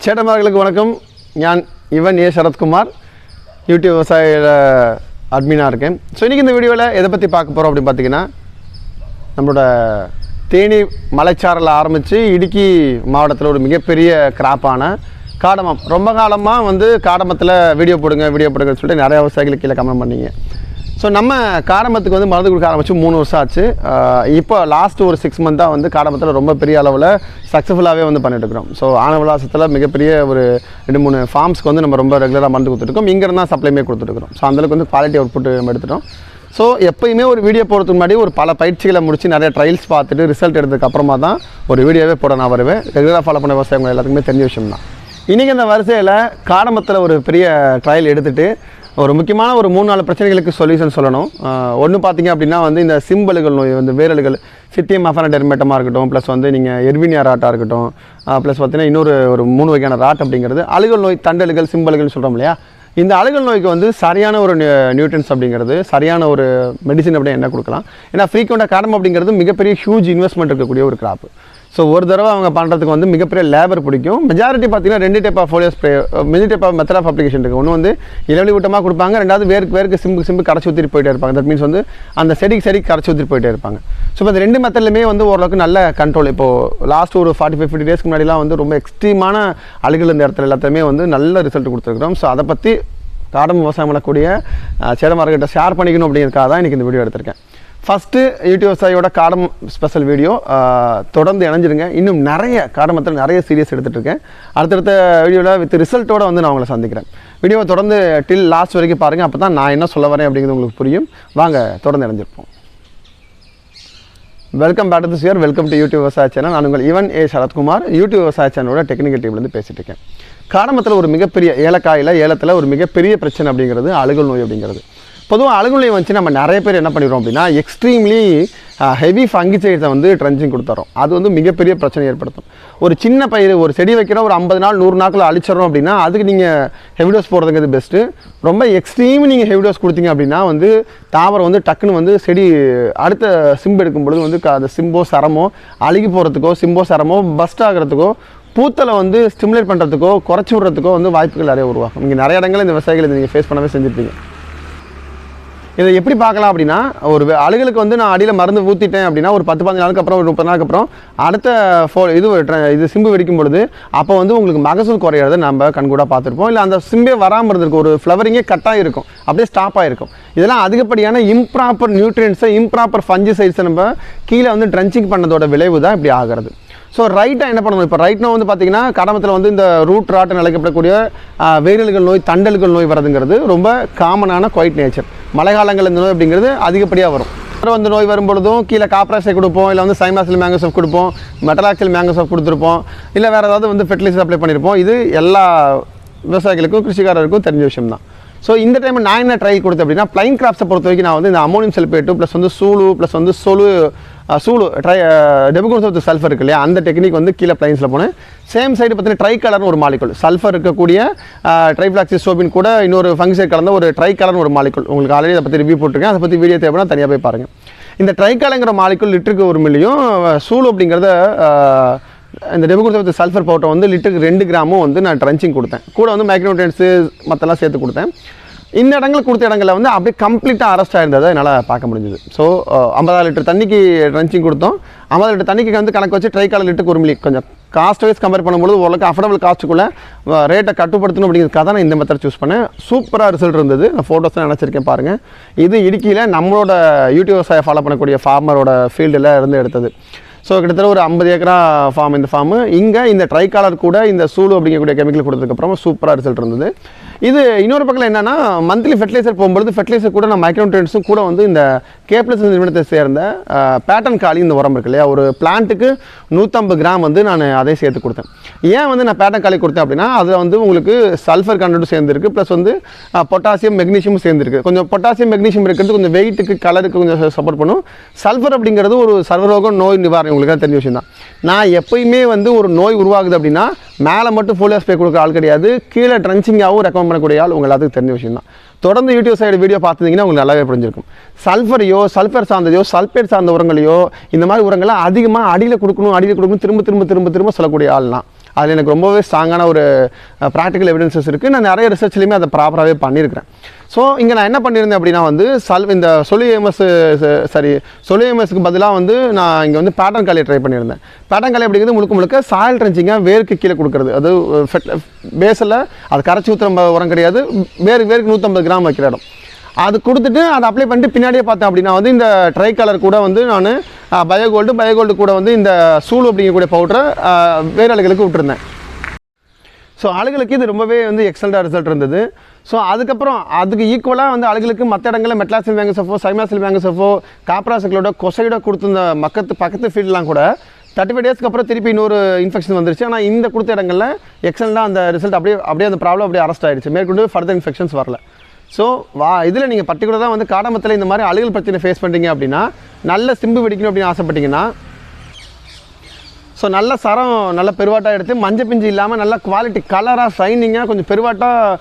சேட்டமார்களுக்கு வணக்கம். நான் இவன் ஏ சரத்குமார், யூடியூப் விவசாய அட்மினாக இருக்கேன். ஸோ இன்றைக்கி இந்த வீடியோவில் எதை பற்றி பார்க்க போகிறோம் அப்படின்னு பார்த்தீங்கன்னா, நம்மளோட தேனி மலைச்சாரல் ஆரம்பித்து இடுக்கி மாவட்டத்தில் ஒரு மிகப்பெரிய கிராப்பான காடமம். ரொம்ப காலமாக காடமத்தில் வீடியோ போடுங்கன்னு சொல்லிட்டு நிறைய விவசாயிகளுக்கு கீழே கமெண்ட் பண்ணிங்க. ஸோ நம்ம காடமத்துக்கு மருந்து கொடுக்க ஆரம்பித்து 3 வருஷம் ஆச்சு. இப்போ லாஸ்ட் ஒரு 6 மந்த்தாக காடமத்தில் ரொம்ப பெரிய அளவில் சக்ஸஸ்ஃபுல்லாகவே பண்ணிட்டுருக்கிறோம். ஸோ ஆனவலாசத்தில் மிகப்பெரிய ஒரு 2-3 ஃபார்ம்ஸ்க்கு நம்ம ரொம்ப ரெகுலராக மருந்து கொடுத்துருக்கோம். இங்கேருந்து தான் சப்ளைமே கொடுத்துருக்குறோம். ஸோ அந்தளவுக்கு குவாலிட்டி அவுட்புட் நம்ம எடுத்துட்டோம். ஸோ எப்போயுமே ஒரு வீடியோ போடுறதுக்கு முன்னாடி ஒரு பல பயிற்சிகளை முடித்து நிறைய ட்ரையல்ஸ் பார்த்துட்டு ரிசல்ட் எடுத்ததுக்கு அப்புறமா தான் ஒரு வீடியோவே போட நான் வருவேன். ரெகுலராக ஃபாலோ பண்ண விவசாயங்கள் எல்லாத்துக்குமே தெரிஞ்ச விஷயம் தான். இன்றைக்கி இந்த வரிசையில் காடமத்தில் ஒரு பெரிய ட்ரையல் எடுத்துகிட்டு ஒரு முக்கியமான ஒரு 3-4 பிரச்சனைகளுக்கு சொல்யூஷன் சொல்லணும். ஒன்று பார்த்தீங்க அப்படின்னா இந்த சிம்பலுகள் நோய் வேரல்கள் சித்தியம் அஃபனடெர்மேட்டமாக இருக்கட்டும், ப்ளஸ் நீங்கள் எர்வினியா ராட்டாக இருக்கட்டும், ப்ளஸ் பார்த்தீங்கன்னா இன்னொரு ஒரு 3 வகையான ராட் அப்படிங்கிறது அழுகல் நோய், தண்டல்கள், சிம்பல்கள்னு சொல்கிறோம் இல்லையா. இந்த அழுகல் நோய்க்கு சரியான ஒரு நியூட்ரன்ஸ் அப்படிங்கிறது, சரியான ஒரு மெடிசின் அப்படி என்ன கொடுக்கலாம். ஏன்னா ஃப்ரீக்வெண்ட்டாக காடம் அப்படிங்கிறது மிகப்பெரிய ஹியூஜ் இன்வெஸ்ட்மெண்ட் இருக்கக்கூடிய ஒரு கிராப்பு. ஸோ ஒரு தடவை அவங்க பண்ணுறதுக்கு மிகப்பெரிய லேபர் பிடிக்கும். மெஜாரிட்டி பார்த்தீங்கன்னா 2 type of foliar spray, many type of method of application இருக்குது. ஒன்று இளவலி ஊட்டமாக கொடுப்பாங்க, ரெண்டாவது வேருக்கு சிம்பு கரைச்சி ஊற்றிட்டு போயிட்டே இருப்பாங்க. தட் மீன்ஸ் அந்த செடிக்கு கரைச்சி ஊற்றிட்டு போயிட்டே இருப்பாங்க. ஸோ இப்போ இந்த 2 மெத்தட்லையுமே ஓரளவுக்கு நல்ல கண்ட்ரோல். இப்போது லாஸ்ட் ஒரு 45-50 டேஸ்க்கு முன்னாடிலாம் ரொம்ப எக்ஸ்ட்ரீமான அழுகல் இந்த இடத்துல எல்லாத்தையுமே நல்ல ரிசல்ட் கொடுத்துருக்குறோம். ஸோ அதை பற்றி காடம் விவசாயம் பண்ணக்கூடிய சேடமார்கிட்ட ஷேர் பண்ணிக்கணும் அப்படிங்கிறதுக்காக தான் இன்றைக்கி இந்த வீடியோ எடுத்திருக்கேன். ஃபஸ்ட்டு யூடியூப் விவசாயியோட காடம் ஸ்பெஷல் வீடியோ, தொடர்ந்து இணைஞ்சிருங்க. இன்னும் நிறைய காடமத்தில் நிறைய சீரியஸ் எடுத்துகிட்ருக்கேன். அடுத்தடுத்த வீடியோவில் வித் ரிசல்ட்டோடு நான் உங்களை சந்திக்கிறேன். வீடியோவை தொடர்ந்து டில் லாஸ்ட் வரைக்கும் பாருங்கள். அப்போ தான் நான் என்ன சொல்ல வரேன் அப்படிங்கிறது உங்களுக்கு புரியும். வாங்க தொடர்ந்து இணைஞ்சிருப்போம். Welcome back to this year. Welcome to YouTube விவசாய சேனல். நான் உங்கள் இவன் ஏ சரத்குமார், யூடியூப் விவசாய சேனலோட டெக்னிக்கல் டீம்லேருந்து பேசிகிட்டு இருக்கேன். காடமத்தில் ஒரு மிகப்பெரிய ஏலத்தில் ஒரு மிகப்பெரிய பிரச்சனை அப்படிங்கிறது அழுகல் நோய் அப்படிங்கிறது. பொதுவாக அழுகல் நோய் நம்ம நிறைய பேர் என்ன பண்ணிடுறோம் அப்படின்னா, எக்ஸ்ட்ரீம்லி ஹெவி ஃபங்கிசைட்ஸை ட்ரென்ச்சிங் கொடுத்துறோம். அது மிகப்பெரிய பிரச்சனை ஏற்படுத்தும். ஒரு சின்ன பயிர், ஒரு செடி வைக்கிறோம், ஒரு 50 நாள் 100 நாட்கள் அழிச்சிடறோம் அப்படின்னா அதுக்கு நீங்கள் ஹெவி டோஸ் போடுறதுங்கிறது பெஸ்ட்டு. ரொம்ப எக்ஸ்ட்ரீம் நீங்கள் ஹெவி டோஸ் கொடுத்தீங்க அப்படின்னா தாவரம் டக்குன்னு செடி அடுத்த சிம்பு எடுக்கும் பொழுது அந்த சிம்போ சரமோ அழுகி போகிறதுக்கோ, சிம்போ சரமோ பஸ்ட் ஆகிறதுக்கோ, பூத்தலை ஸ்டிமுலேட் பண்ணுறதுக்கோ, குறைச்சி விடுறதுக்கோ வாய்ப்புகள் நிறைய உருவாகும். இங்கே நிறைய இடங்கள் இந்த விவசாயிகள் இதை நீங்கள் ஃபேஸ் பண்ணவே செஞ்சுருப்பீங்க. இதை எப்படி பார்க்கலாம் அப்படின்னா, ஒரு அழுகலுக்கு நான் அடியில் மருந்து ஊற்றிட்டேன் அப்படின்னா ஒரு 10-15 நாளுக்கு அப்புறம், ஒரு 30 நாளுக்கு அப்புறம் அடுத்த இது சிம்பு வெடிக்கும் பொழுது அப்போ உங்களுக்கு மகசூல் குறையிறத நம்ம கண்கூடாக பார்த்துருப்போம். இல்லை அந்த சிம்பே வராமல் இருந்திருக்கும், ஒரு ஃப்ளவரிங்கே கட்டாக இருக்கும், அப்படியே ஸ்டாப் ஆகிருக்கும். இதெல்லாம் அதிகப்படியான இம்ப்ராப்பர் நியூட்ரியன்ஸை, இம்ப்ராப்பர் ஃபஞ்சிசைட்ஸை நம்ம கீழே ட்ரென்ச்சிங் பண்ணதோட விளைவு தான் இப்படி ஆகிறது. ஸோ ரைட்டாக என்ன பண்ணணும்? இப்போ ரைட்னா பார்த்தீங்கன்னா காடமத்தில் இந்த ரூட் ராட்டுன்னு அழைக்கப்படக்கூடிய வேரல்கள் நோய், தண்டல்கள் நோய் வரதுங்கிறது ரொம்ப காமனான குவைட் நேச்சர். மழை காலங்கள் இந்த நோய் அப்படிங்கிறது அதிகப்படியாக வரும். நோய் வரும்பொழுதும் கீழே காப்ராக்சை கொடுப்போம், இல்லை சைமாசில் மேங்கோசப் கொடுப்போம், மெட்டலாக்சில் மேங்கோசப் கொடுத்துருப்போம், இல்லை வேறு ஏதாவது ஃபெர்டிலைசர் அப்ளை பண்ணியிருப்போம். இது எல்லா விவசாயிகளுக்கும் கிருஷிக்காரருக்கும் தெரிஞ்ச விஷயம் தான். ஸோ இந்த டைம் நான் என்ன ட்ரையல் கொடுத்தேன் அப்படின்னா, பிளைன் கிராப்ஸை பொறுத்த வரைக்கும் நான் இந்த அமோனியம் சல்பேட்டு ப்ளஸ் சூளு ப்ளஸ் சூளு டெபுகோன்சோத்து சல்ஃபர் இருக்கு இல்லையா, அந்த டெக்னிக் கீழே பிளைன்ஸில் போனேன். சேம் சைடு பார்த்தீங்கன்னா ட்ரை கலர்னு ஒரு மாலிகுல், சல்ஃபர் இருக்கக்கூடிய ட்ரைஃப்ளாக்சிஸ்டோபின் கூட இன்னொரு ஃபங்க்சைட் கலந்த ஒரு ட்ரை கலர்னு ஒரு மாலிகுல். உங்களுக்கு ஆல்ரெடி அதை பற்றி ரிவ்யூ போட்டிருக்கேன். அதை பற்றி வீடியோ தேவைன்னா தனியாக போய் பாருங்கள். இந்த ட்ரை கலங்கிற மாலிகுல் லிட்டருக்கு 1 மில்லியும், சூளு அப்படிங்கிறத இந்த டெபுகோன்சோத்து சல்ஃபர் பவுடர் லிட்டருக்கு 2 கிராமும் நான் ட்ரென்ச்சிங் கொடுத்தேன். கூட மைக்ரோநியூட்ரியன்ஸு மற்றெல்லாம் சேர்த்து கொடுத்தேன். இந்த இடங்களில் கொடுத்த இடங்களில் அப்படியே கம்ப்ளீட்டாக அரெஸ்ட் ஆயிருந்ததை என்னால் பார்க்க முடிஞ்சுது. ஸோ 50 லிட்டர் தண்ணிக்கு ட்ரென்ச்சிங் கொடுத்தோம். 50 லிட்டர் தண்ணிக்கு கணக்கு வச்சு ட்ரை கலர் லிட்டருக்கு 1 மில்லி. கொஞ்சம் காஸ்ட் வைஸ் கம்பேர் பண்ணும்போது ஓரளவுக்கு அஃபோர்டபுள் காஸ்ட்டுக்குள்ளே ரேட்டை கட்டுப்படுத்தணும் அப்படிங்கிறதுக்காக தான் நான் இந்த மெத்தட் சூஸ் பண்ணேன். சூப்பராக ரிசல்ட் இருந்தது. நான் ஃபோட்டோஸ் நினச்சிருக்கேன் பாருங்கள். இது இடுக்கியில் நம்மளோட யூடியூப் விவசாயம் ஃபாலோ பண்ணக்கூடிய ஃபார்மரோட ஃபீல்டில் இருந்து எடுத்தது. ஸோ கிட்டத்தட்ட ஒரு 50 ஏக்கரா ஃபார்ம். இந்த ஃபார்மு இங்கே இந்த ட்ரை கலர் கூட இந்த சூளு அப்படிங்கக்கூடிய கெமிக்கல் கொடுத்ததுக்கப்புறமா சூப்பராக ரிசல்ட் இருந்தது. இது இன்னொரு பக்கம் என்னென்னா, மந்த்லி ஃபெர்டிலைசர் போகும்போது ஃபெர்டிலைசர் கூட நான் மைக்ரோநியூட்ரியன்ஸும் கூட இந்த கேப்ளஸ் நிறுவனத்தை சேர்ந்த பேட்டன் காலி இந்த உரம் இருக்கு இல்லையா, ஒரு பிளான்ட்டுக்கு 150 கிராம் நான் அதை சேர்த்து கொடுத்தேன். ஏன் நான் பேட்டன் காலி கொடுத்தேன் அப்படின்னா, அதில் உங்களுக்கு சல்ஃபர் கண்டென்ட்டும் சேர்ந்துருக்கு, ப்ளஸ் பொட்டாசியம் மெக்னீஷியமும் சேர்ந்துருக்கு. கொஞ்சம் பொட்டாசியம் மெக்னீஷியம் இருக்கிறது கொஞ்சம் வெயிட்டுக்கு கலருக்கு கொஞ்சம் சப்போர்ட் பண்ணும். சல்ஃபர் அப்படிங்கிறது ஒரு சர்வரோக நோய் நிவாரணம், உங்களுக்கு தெரிஞ்ச விஷயம் தான். நான் எப்பயுமே ஒரு நோய் உருவாகுது அப்படின்னா மேலே மட்டும் ஃபோலியோ ஸ்ப்ரே கொடுக்குற ஆள் கிடையாது, கீழே ட்ரென்ச்சிங்காகவும் ரெக்கமெண்ட் பண்ணக்கூடிய ஆள் உங்கள் எல்லாத்துக்கும் தெரிஞ்ச விஷயம் தான். தொடர்ந்து யூடியூப் சைடு வீடியோ பார்த்துருந்தீங்கன்னா உங்களுக்கு நல்லாவே புரிஞ்சிருக்கும். சல்ஃபரையோ, சல்ஃபர் சார்ந்ததையோ, சல்பேட் சார்ந்த உரங்களையோ, இந்த மாதிரி உரங்களை அதிகமாக அடியில் கொடுக்கணும் திரும்ப சொல்லக்கூடிய ஆள்னா அதில் எனக்கு ரொம்பவே ஸ்ட்ராங்கான ஒரு ப்ராக்டிக்கல் எவிடன்சஸ் இருக்குது. நான் நிறைய ரிசர்ச்லையுமே அதை ப்ராப்பராகவே பண்ணியிருக்கிறேன். ஸோ இங்கே நான் என்ன பண்ணியிருந்தேன் அப்படின்னா வந்து இந்த சொலிஎம்எஸ்க்கு பதிலாக வந்து நான் இங்கே வந்து பேட்டர்ன் காலியை ட்ரை பண்ணியிருந்தேன். பேட்டர்ன் காலி அப்படிங்கிறது முழுக்க சாயில் ட்ரெஞ்சிங்காக வேருக்கு கீழே கொடுக்குறது. அது பேஸில் அது கரைச்சி ஊற்றுற உரம் கிடையாது, வேருக்கு 150 கிராம் வைக்கிற இடம் அது கொடுத்துட்டு அதை அப்ளை பண்ணிட்டு பின்னாடியே பார்த்தேன் அப்படின்னா வந்து இந்த ட்ரை கலர் கூட வந்து நான் பயோகோல்டு கூட வந்து இந்த சூழ் அப்படிங்கக்கூடிய பவுடரை வேறு அழுகளுக்கு விட்டுருந்தேன். ஸோ அழுகளுக்கு இது ரொம்பவே வந்து எக்ஸலண்டாக ரிசல்ட் இருந்தது. ஸோ அதுக்கப்புறம் அதுக்கு ஈக்குவலாக வந்து அழுகளுக்கு மற்ற இடங்களில் மெட்லாசில் வேங்கசஃபோ, சைமாசில் வேங்கசஃபோ, காப்ராசைக்ளோட, கொசைடோ கொடுத்துருந்த பக்கத்து ஃபீல்டெலாம் கூட 35 டேஸ்க்கு அப்புறம் திருப்பி இன்னொரு இன்ஃபெக்ஷன் வந்துருச்சு. ஆனால் இந்த கொடுத்த இடங்களில் எக்ஸலண்டாக அந்த ரிசல்ட் அப்படியே அந்த ப்ராப்ளம் அப்படியே அரெஸ்ட் ஆகிடுச்சு. மேற்கொண்டு ஃபர்தர் இன்ஃபெக்ஷன்ஸ் வரல. ஸோ இதில் நீங்கள் பர்டிகுலராக வந்து காடமத்தில் இந்த மாதிரி அழுகல் பிரச்சனை ஃபேஸ் பண்ணுறீங்க அப்படின்னா, நல்ல சிம்பு வெடிக்கணும் அப்படின்னு ஆசைப்பட்டீங்கன்னா, ஸோ நல்ல சரம் நல்ல பெருவாட்டாக எடுத்து மஞ்சள் பிஞ்சு இல்லாமல் நல்ல குவாலிட்டி கலராக ஷைனிங்காக கொஞ்சம் பெருவாட்டாக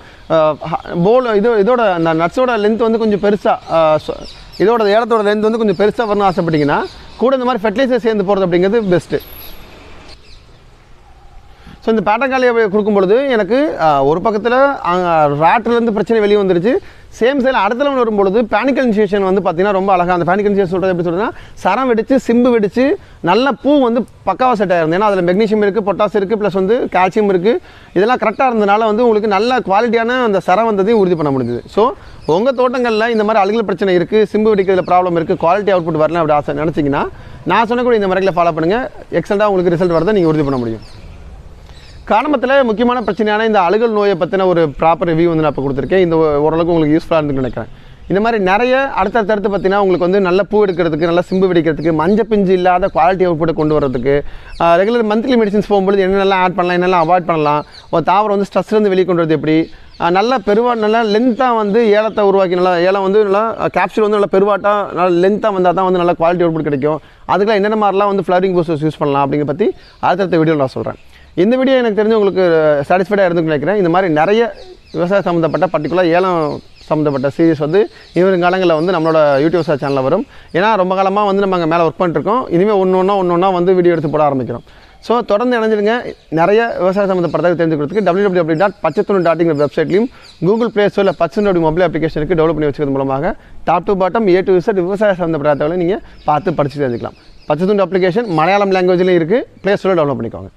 இதோட அந்த நட்ஸோட லென்த் வந்து கொஞ்சம் பெருசாக, இதோட ஏலத்தோட லென்த் வந்து கொஞ்சம் பெருசாக வரணும்னு ஆசைப்பட்டீங்கன்னா கூட இந்த மாதிரி ஃபெர்டிலைசர் சேர்ந்து போகிறது அப்படிங்கிறது பெஸ்ட்டு. ஸோ இந்த பேட்டர்ன் காலியை கொடுக்கும்பொழுது எனக்கு ஒரு பக்கத்தில் ராட்டிலேருந்து பிரச்சனை வெளியே வந்துருச்சு. சேம் சைடில் அடுத்த லெவல் வரும்பொழுது பேனிக்கல் இனிஷியேஷன் வந்து பார்த்திங்கன்னா ரொம்ப அழகாக அந்த பேனிக்கல் இனிஷியேஷன் சொல்கிறது எப்படி சொல்கிறதுனா, சரம் வெடித்து சிம்பு வெடித்து நல்ல பூ வந்து பக்காவாக செட் ஆகிருந்தது. ஏன்னா அதில் மெக்னீஷியம் இருக்குது, பொட்டாஸ் இருக்குது, ப்ளஸ் வந்து கால்சியம் இருக்குது. இதெல்லாம் கரெக்டாக இருந்ததுனால வந்து உங்களுக்கு நல்ல குவாலிட்டியான அந்த சரம் வந்ததையும் உறுதி பண்ண முடிஞ்சுது. ஸோ உங்கள் தோட்டங்களில் இந்த மாதிரி அழுகல் பிரச்சனை இருக்குது, சிம்பு வெடிக்கிறதுல ப்ராப்ளம் இருக்குது, குவாலிட்டி அவுட்புட் வரல அப்படி ஆசை நினச்சிங்கன்னா நான் சொன்னக்கூடிய இந்த முறைகளை ஃபாலோ பண்ணுங்கள். எக்ஸலண்டாக உங்களுக்கு ரிசல்ட் வரதை நீங்கள் உறுதி பண்ண முடியும். காடமத்தில் முக்கியமான பிரச்சனையான இந்த அழுகல் நோயை பற்றின ஒரு ப்ராப்பர் ரிவ்யூ வந்து நான் இப்போ கொடுத்துருக்கேன். இந்த ஓரளவுக்கு உங்களுக்கு யூஸ்ஃபுல்லாக இருந்துன்னு நினைக்கிறேன். இந்த மாதிரி நிறைய அடுத்தடுத்து பார்த்தீங்கன்னா உங்களுக்கு வந்து நல்ல பூ எடுக்கிறதுக்கு, நல்ல சிம்பு வெடிக்கிறதுக்கு, மஞ்சள் பிஞ்சு இல்லாத குவாலிட்டி அவுட்புட்டை கொண்டு வரதுக்கு, ரெகுலர் மந்த்லி மெடிசின்ஸ் போகும்போது என்னென்னலாம் ஆட் பண்ணலாம், என்னெல்லாம் அவாய்ட் பண்ணலாம், ஒரு தாவரம் வந்து ஸ்ட்ரெஸ்லேருந்து வெளியே கொண்டு வரது எப்படி, நல்லா லென்த்தாக வந்து ஏலத்தை உருவாக்கி ஏலம் வந்து நல்லா கேப்சூல் வந்து நல்லா பெருவாட்டாக நல்லா லென்த்தாக வந்தால் தான் வந்து நல்லா குவாலிட்டி அவுட்புட் கிடைக்கும். அதுக்கெல்லாம் என்னென்ன மாதிரிலாம் வந்து ஃப்ளவரிங் பூஸ்டர்ஸ் யூஸ் பண்ணலாம் அப்படிங்கிற பற்றி அடுத்த வீடியோவில் நான் சொல்கிறேன். இந்த வீடியோ எனக்கு தெரிஞ்சு உங்களுக்கு சாட்டிஸ்ஃபைடாக இருந்துன்னு நினைக்கிறேன். இந்த மாதிரி நிறைய விவசாய சம்மந்தப்பட்ட பர்டிகுலர் ஏலம் சம்மந்தப்பட்ட சீரிஸ் வந்து இவரும் காலங்களில் வந்து நம்மளோட யூடியூப் சேனலில் வரும். ஏன்னா ரொம்ப காலமாக வந்து நம்ம அங்கே மேலே ஒர்க் பண்ணிட்டுருக்கோம். இனிமேல் ஒன்று வந்து வீடியோ எடுத்து போட ஆரம்பிக்கிறோம். ஸோ தொடர்ந்து இணைஞ்சிருங்க. நிறைய விவசாய சம்மந்தப்பட்டதாக தெரிஞ்சுக்கிறதுக்கு www.pachatunu.in வெப்சைட்லையும் கூகுள் ப்ளே ஸ்டோரில் பச்சத்தூண் மொபைல் அப்ளிகேஷனுக்கு டெவலப் பண்ணி வச்சுக்கிறது மூலமாக top to bottom A to Z விவசாய சம்மந்தப்பட்ட தகவலை நீங்கள் பார்த்து படித்து தெரிஞ்சுக்கலாம். பச்சத்தூண் அப்ளிகேஷன் மலையாளம் லாங்குவேஜ்லேயும் இருக்குது. ப்ளே ஸ்டோரில் டெவலப் பண்ணிக்கோங்க.